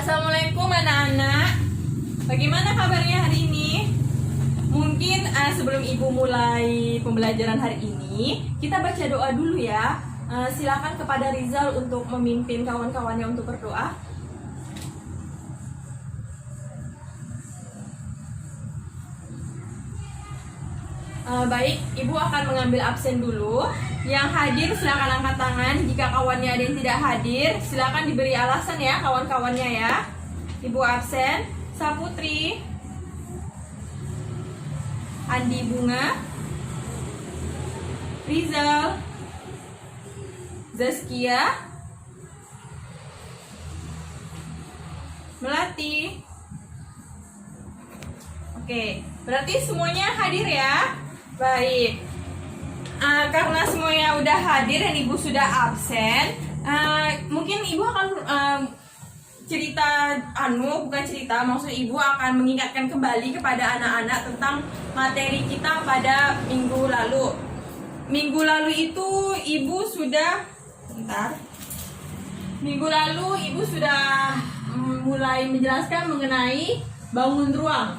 Assalamualaikum anak-anak. Bagaimana kabarnya hari ini? Mungkin sebelum ibu mulai pembelajaran hari ini, kita baca doa dulu ya. Silakan kepada Rizal untuk memimpin kawan-kawannya untuk berdoa. Baik, ibu akan mengambil absen dulu. Yang hadir silakan angkat tangan. Jika kawannya ada yang tidak hadir, silakan diberi alasan ya kawan-kawannya ya. Ibu absen. Saputri, Andi Bunga, Rizal, Zaskia, Melati. Oke, berarti semuanya hadir ya. Baik, karena semuanya udah hadir dan ibu sudah absen, mungkin ibu akan maksud ibu akan mengingatkan kembali kepada anak-anak tentang materi kita pada minggu lalu. Minggu lalu itu ibu sudah mulai menjelaskan mengenai bangun ruang.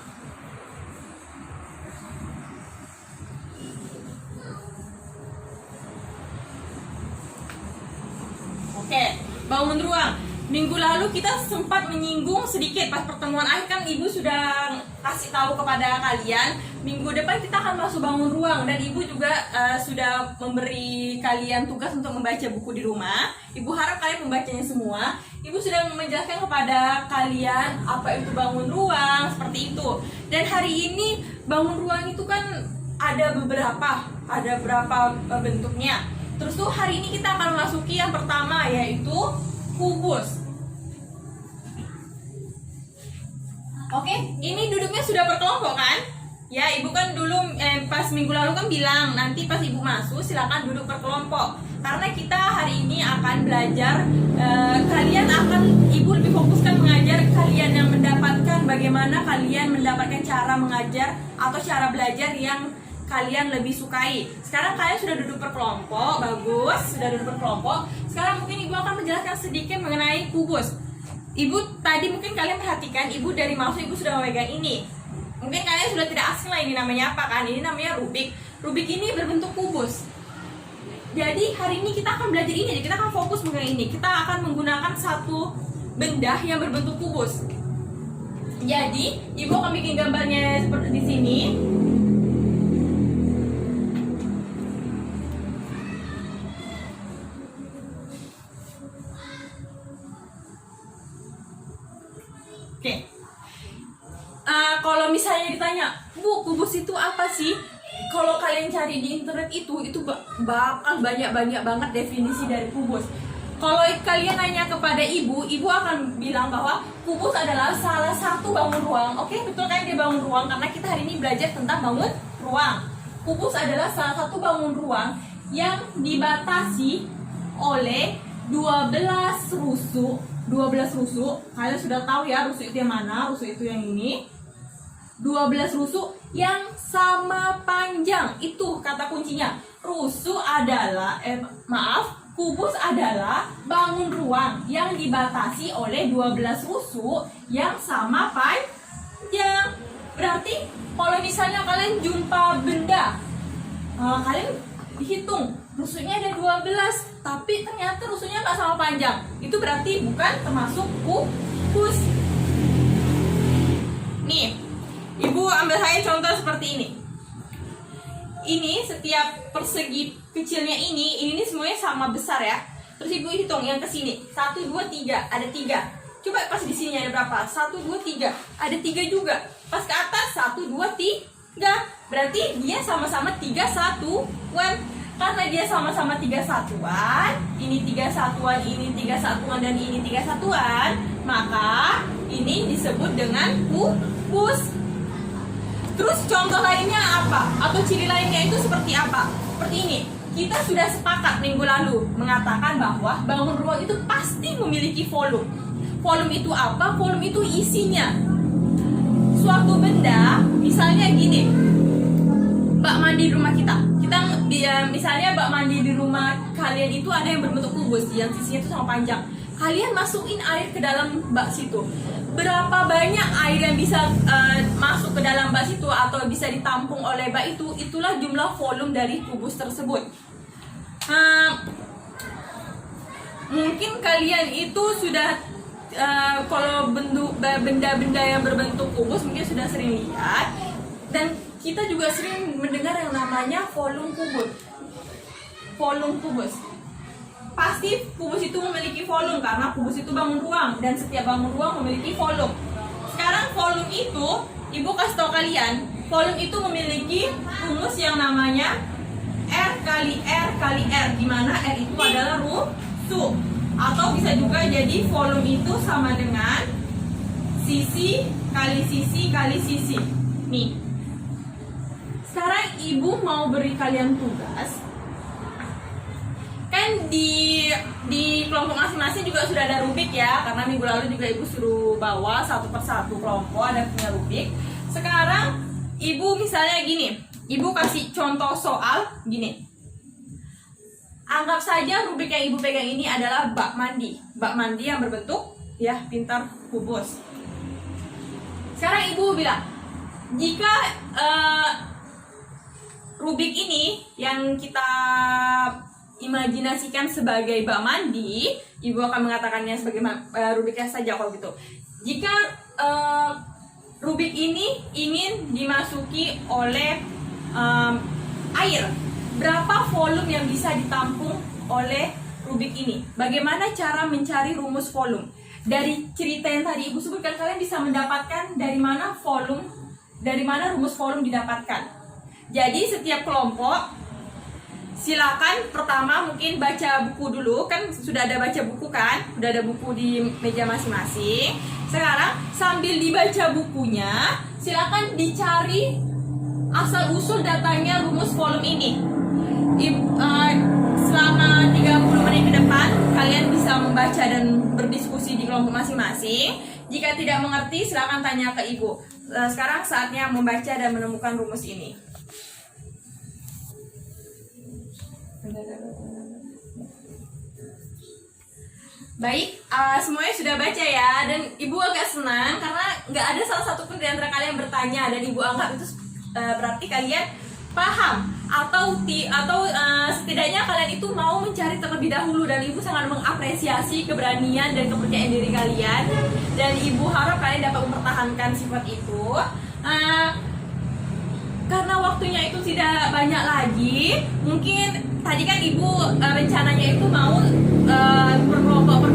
Oke, bangun ruang. Minggu lalu kita sempat menyinggung sedikit pas pertemuan akhir kan ibu sudah kasih tahu kepada kalian. Minggu depan kita akan masuk bangun ruang dan ibu juga sudah memberi kalian tugas untuk membaca buku di rumah. Ibu harap kalian membacanya semua. Ibu sudah menjelaskan kepada kalian apa itu bangun ruang seperti itu. Dan hari ini bangun ruang itu kan ada berapa bentuknya. Terus tuh hari ini kita akan memasuki yang pertama yaitu kubus. Oke, ini duduknya sudah berkelompok kan? Ya, ibu kan dulu pas minggu lalu kan bilang nanti pas ibu masuk silakan duduk berkelompok. Karena kita hari ini akan belajar, ibu lebih fokuskan mengajar kalian yang mendapatkan bagaimana kalian mendapatkan cara mengajar atau cara belajar yang kalian lebih sukai. Sekarang kalian sudah duduk berkelompok, bagus, sudah duduk berkelompok. Sekarang mungkin ibu akan menjelaskan sedikit mengenai kubus. Ibu tadi mungkin kalian perhatikan, ibu dari masuk ibu sudah memegang ini. Mungkin kalian sudah tidak asing lah ini namanya apa kan? Ini namanya Rubik. Rubik ini berbentuk kubus. Jadi hari ini kita akan belajar ini, kita akan fokus mengenai ini. Kita akan menggunakan satu benda yang berbentuk kubus. Jadi ibu akan bikin gambarnya seperti di sini. Oke, kalau misalnya ditanya, Bu, kubus itu apa sih? Kalau kalian cari di internet itu bakal banyak banget definisi dari kubus. Kalau kalian nanya kepada ibu akan bilang bahwa kubus adalah salah satu bangun ruang. Oke, betul kan dia bangun ruang karena kita hari ini belajar tentang bangun ruang. Kubus adalah salah satu bangun ruang yang dibatasi oleh 12 rusuk. Kalian sudah tahu ya rusuk itu yang mana, rusuk itu yang ini. 12 rusuk yang sama panjang. Itu kata kuncinya. Kubus adalah bangun ruang yang dibatasi oleh 12 rusuk yang sama panjang. Berarti kalau misalnya kalian jumpa benda, kalian hitung rusuknya ada 12, tapi ternyata rusuknya nggak sama panjang. Itu berarti bukan termasuk kubus. Nih, ibu ambil saya contoh seperti ini. Ini setiap persegi kecilnya ini semuanya sama besar ya. Terus ibu hitung yang ke sini. 1, 2, 3, ada 3. Coba pas di sini ada berapa? 1, 2, 3, ada 3 juga. Pas ke atas 1, 2, 3. Berarti dia sama-sama 3 satuan. Karena dia sama-sama 3 satuan, ini 3 satuan, ini 3 satuan, dan ini 3 satuan, maka ini disebut dengan kubus. Terus contoh lainnya apa? Atau ciri lainnya itu seperti apa? Seperti ini. Kita sudah sepakat minggu lalu mengatakan bahwa bangun ruang itu pasti memiliki volume. Volume itu apa? Volume itu isinya suatu benda, misalnya gini. Bak mandi di rumah kita misalnya bak mandi di rumah kalian itu ada yang berbentuk kubus, yang sisinya itu sama panjang. kalian masukin air ke dalam bak situ. Berapa banyak air yang bisa masuk ke dalam bak situ atau bisa ditampung oleh bak itu, itulah jumlah volume dari kubus tersebut. Mungkin kalian itu sudah kalau benda-benda yang berbentuk kubus mungkin sudah sering lihat, dan kita juga sering mendengar yang namanya volume kubus. Volume kubus. Pasti kubus itu memiliki volume karena kubus itu bangun ruang, dan setiap bangun ruang memiliki volume. Sekarang volume itu, ibu kasih tahu kalian, volume itu memiliki rumus yang namanya R kali R kali R, di mana R itu adalah rusuh, atau bisa juga jadi volume itu sama dengan sisi kali sisi kali sisi. Nih, sekarang ibu mau beri kalian tugas. Kan di kelompok masing-masing juga sudah ada rubik ya, karena minggu lalu juga ibu suruh bawa satu persatu kelompok ada punya rubik. Sekarang ibu misalnya gini, ibu kasih contoh soal gini. Anggap saja rubik yang ibu pegang ini adalah bak mandi yang berbentuk ya pintar kubus. Sekarang ibu bilang, jika rubik ini yang kita imajinasikan sebagai bak mandi, ibu akan mengatakannya sebagai rubiknya saja kalau gitu. Jika rubik ini ingin dimasuki oleh air, berapa volume yang bisa ditampung oleh rubik ini? Bagaimana cara mencari rumus volume? Dari cerita yang tadi ibu sebutkan, kalian bisa mendapatkan dari mana rumus volume didapatkan. Jadi setiap kelompok silakan pertama mungkin baca buku dulu, kan sudah ada baca buku kan, sudah ada buku di meja masing-masing. Sekarang sambil dibaca bukunya, silakan dicari asal usul datanya rumus volume ini. Selama 30 menit ke depan kalian bisa membaca dan berdiskusi di kelompok masing-masing. Jika tidak mengerti silakan tanya ke ibu. Sekarang saatnya membaca dan menemukan rumus ini. Baik, semuanya sudah baca ya, dan ibu agak senang karena nggak ada salah satu pun di antara kalian bertanya, dan ibu anggap itu berarti kalian paham atau setidaknya kalian itu mau mencari terlebih dahulu, dan ibu sangat mengapresiasi keberanian dan kepercayaan diri kalian, dan ibu harap kalian dapat mempertahankan sifat itu. Karena waktunya itu tidak banyak lagi, mungkin tadi kan ibu rencananya itu mau per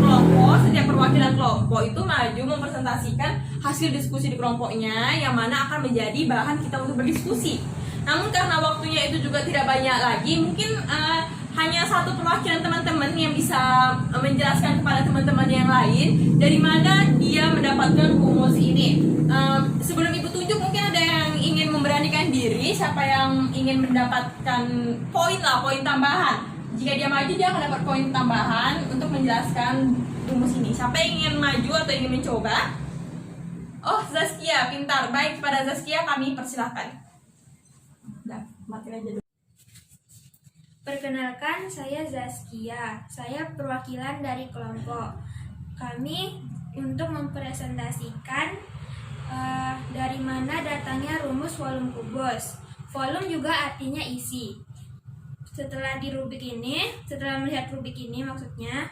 kelompok, setiap perwakilan kelompok itu maju mempresentasikan hasil diskusi di kelompoknya, yang mana akan menjadi bahan kita untuk berdiskusi. Namun karena waktunya itu juga tidak banyak lagi, mungkin hanya satu perwakilan teman-teman yang bisa menjelaskan kepada teman-teman yang lain dari mana dia mendapatkan rumus ini. Sebelum ibu tunjuk, mungkin ada yang ingin memberanikan diri, siapa yang ingin mendapatkan poin tambahan. Jika dia maju, dia akan dapat poin tambahan untuk menjelaskan rumus ini. Siapa yang ingin maju atau ingin mencoba? Oh, Zaskia, pintar. Baik, kepada Zaskia kami persilahkan. Udah, matiin aja dulu. Perkenalkan, saya Zaskia. Saya perwakilan dari kelompok. Kami untuk mempresentasikan dari mana datangnya rumus volume kubus. Volume juga artinya isi. Setelah melihat rubik ini maksudnya,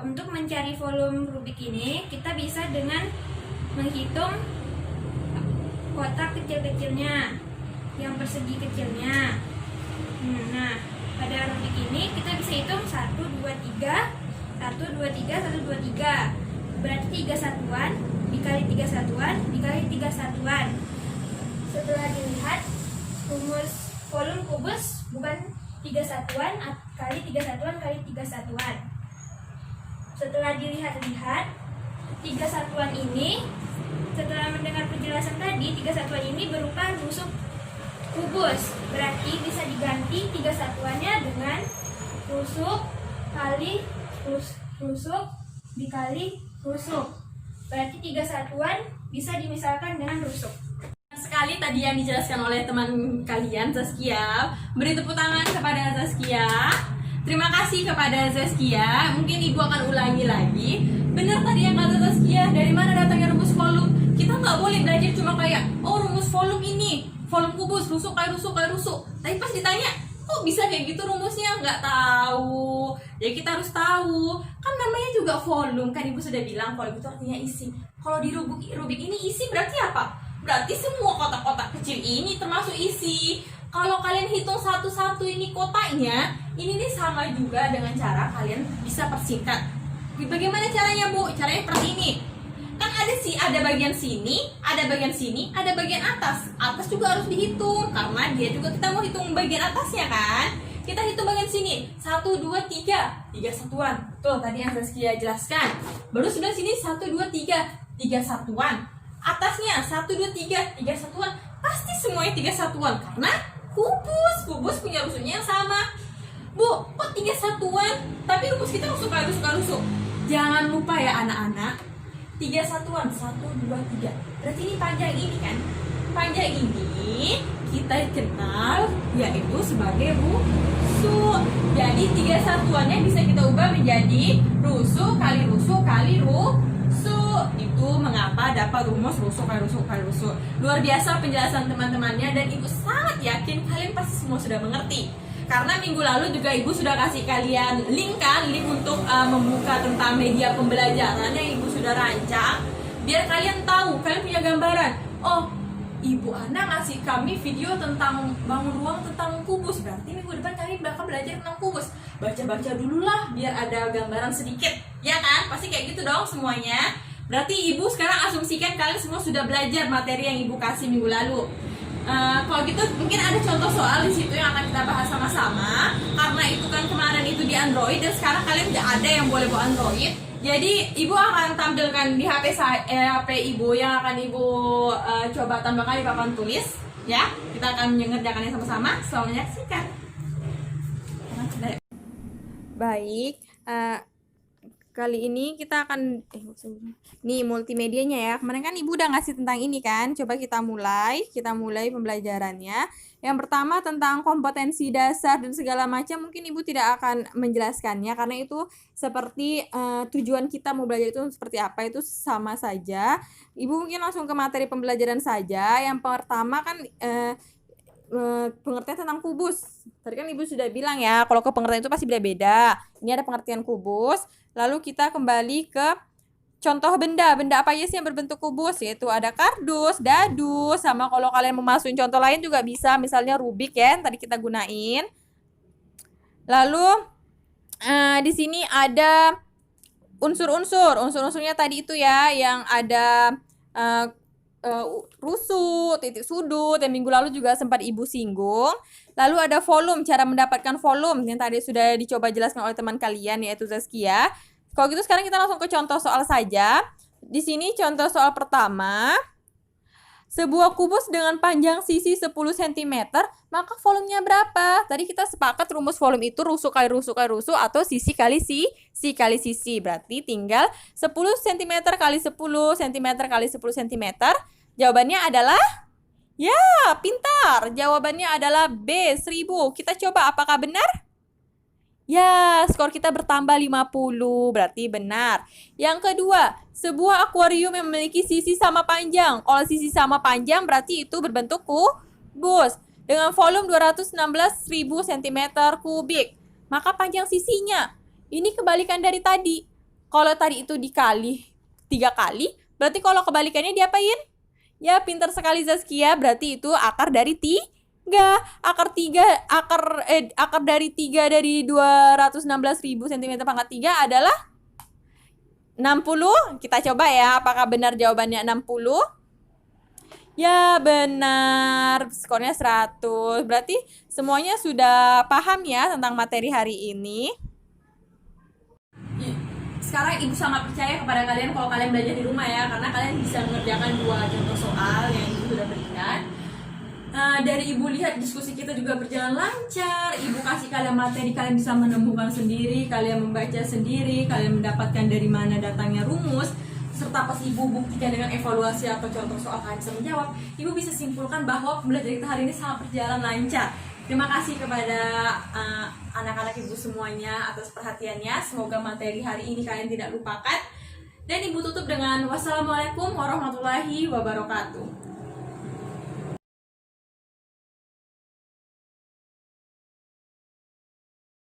untuk mencari volume rubik ini kita bisa dengan menghitung kotak kecil-kecilnya, yang persegi kecilnya. Nah, pada rubik ini kita bisa hitung 1, 2, 3, 1, 2, 3, 1, 2, 3. Berarti 3 satuan dikali 3 satuan dikali 3 satuan. Setelah dilihat, rumus volume kubus bukan 3 satuan kali 3 satuan kali 3 satuan. Setelah dilihat-lihat, 3 satuan ini, setelah mendengar penjelasan tadi, 3 satuan ini berupa rusuk kubus. Berarti bisa diganti 3 satuannya dengan rusuk kali rusuk dikali rusuk. Berarti 3 satuan bisa dimisalkan dengan rusuk. Sekali tadi yang dijelaskan oleh teman kalian, Zaskia. Beri tepuk tangan kepada Zaskia. Terima kasih kepada Zaskia. Mungkin ibu akan ulangi lagi. Benar tadi yang kata Zaskia, dari mana datangnya rumus volume. Kita nggak boleh belajar cuma kayak, oh rumus volume ini, volume kubus, rusuk kayak rusuk kayak rusuk. Tapi pas ditanya, kok bisa kayak gitu rumusnya? Nggak tahu. Jadi kita harus tahu. Kan namanya juga volume, kan ibu sudah bilang volume itu artinya isi. Kalau di Rubik ini isi berarti apa? Berarti semua kotak-kotak kecil ini termasuk isi. Kalau kalian hitung satu-satu ini kotaknya, ini nih sama juga dengan cara kalian bisa persingkat. Bagaimana caranya, Bu? Caranya seperti ini. Kan ada bagian sini, ada bagian sini, ada bagian atas. Atas juga harus dihitung karena dia juga kita mau hitung bagian atasnya kan. Kita hitung bagian sini. 1 2 3, 3 satuan. Tuh tadi yang Zaskia jelaskan. Baru sebelah sini 1 2 3, 3 satuan. Atasnya 1 2 3, 3 satuan. Pasti semuanya 3 satuan karena kubus punya rusuknya yang sama. Bu, kok 3 satuan? Tapi rumus kita rusuk kayak rusuk. Jangan lupa ya anak-anak, 3 satuan, 1 2 3. Berarti ini panjang ini kan? Panjang ini kita kenal yaitu sebagai rusuk. Jadi 3 satuannya bisa kita ubah menjadi rusuk kali rusuk kali rusuk. Itu mengapa dapat rumus rusuk kali rusuk kali rusuk. Luar biasa penjelasan teman-temannya dan ibu sangat yakin kalian pasti semua sudah mengerti. Karena minggu lalu juga ibu sudah kasih kalian link untuk membuka tentang media pembelajaran yang ibu sudah rancang. Biar kalian tahu, kalian punya gambaran. Oh, Ibu Ana ngasih kami video tentang bangun ruang tentang kubus. Berarti minggu depan kami bakal belajar tentang kubus. Baca-baca dulu lah biar ada gambaran sedikit. Ya kan? Pasti kayak gitu dong semuanya. Berarti ibu sekarang asumsikan kalian semua sudah belajar materi yang ibu kasih minggu lalu. Kalau gitu mungkin ada contoh soal di situ yang akan kita bahas sama-sama. Karena itu kan kemarin itu di Android dan sekarang kalian nggak ada yang boleh bawa Android. Jadi ibu akan tampilkan di HP ibu yang akan ibu coba tambahkan di papan tulis, ya. Kita akan mengerjakannya sama-sama. Selamat menyaksikan. Baik. Kali ini kita akan nih multimedianya ya. Kemarin kan ibu udah ngasih tentang ini kan. Coba kita mulai pembelajarannya. Yang pertama tentang kompetensi dasar dan segala macam mungkin ibu tidak akan menjelaskannya karena itu seperti tujuan kita mau belajar itu seperti apa itu sama saja. Ibu mungkin langsung ke materi pembelajaran saja. Yang pertama kan pengertian tentang kubus. Tadi kan ibu sudah bilang ya, kalau ke pengertian itu pasti beda-beda. Ini ada pengertian kubus. Lalu kita kembali ke contoh benda. Benda apa aja sih yang berbentuk kubus? Yaitu ada kardus, dadu, sama kalau kalian mau masukin contoh lain juga bisa. Misalnya Rubik ya, tadi kita gunain. Lalu di sini ada unsur-unsur. Unsur-unsurnya tadi itu ya, yang ada rusuk, titik sudut, yang minggu lalu juga sempat ibu singgung. Lalu ada volume, cara mendapatkan volume yang tadi sudah dicoba jelaskan oleh teman kalian yaitu Zaskia. Kalau gitu sekarang kita langsung ke contoh soal saja. Di sini contoh soal pertama. Sebuah kubus dengan panjang sisi 10 cm, maka volumenya berapa? Tadi kita sepakat rumus volume itu rusuk kali rusuk kali rusuk atau sisi kali sisi kali sisi. Berarti tinggal 10 cm kali 10 cm kali 10 cm. Jawabannya adalah ya, pintar. Jawabannya adalah B, 1000. Kita coba apakah benar? Ya, skor kita bertambah 50, berarti benar. Yang kedua, sebuah akuarium yang memiliki sisi sama panjang. Kalau sisi sama panjang berarti itu berbentuk kubus. Dengan volume 216.000 cm3. Maka panjang sisinya. Ini kebalikan dari tadi. Kalau tadi itu dikali 3 kali, berarti kalau kebalikannya diapain? Ya, pintar sekali Zaskia, berarti itu akar dari 3. Akar dari 3 dari 216.000 cm3 adalah 60. Kita coba ya, apakah benar jawabannya 60? Ya, benar. Skornya 100. Berarti semuanya sudah paham ya tentang materi hari ini. Sekarang ibu sangat percaya kepada kalian kalau kalian belajar di rumah ya, karena kalian bisa mengerjakan 2 contoh soal yang ibu sudah berikan. Dari ibu lihat diskusi kita juga berjalan lancar. Ibu kasih kalian materi, kalian bisa menemukan sendiri, kalian membaca sendiri, kalian mendapatkan dari mana datangnya rumus, serta pas ibu buktikan dengan evaluasi atau contoh soal kalian bisa menjawab, ibu bisa simpulkan bahwa pembelajaran kita hari ini sangat berjalan lancar. Terima kasih kepada anak-anak ibu semuanya atas perhatiannya. Semoga materi hari ini kalian tidak lupakan. Dan ibu tutup dengan wassalamualaikum warahmatullahi wabarakatuh.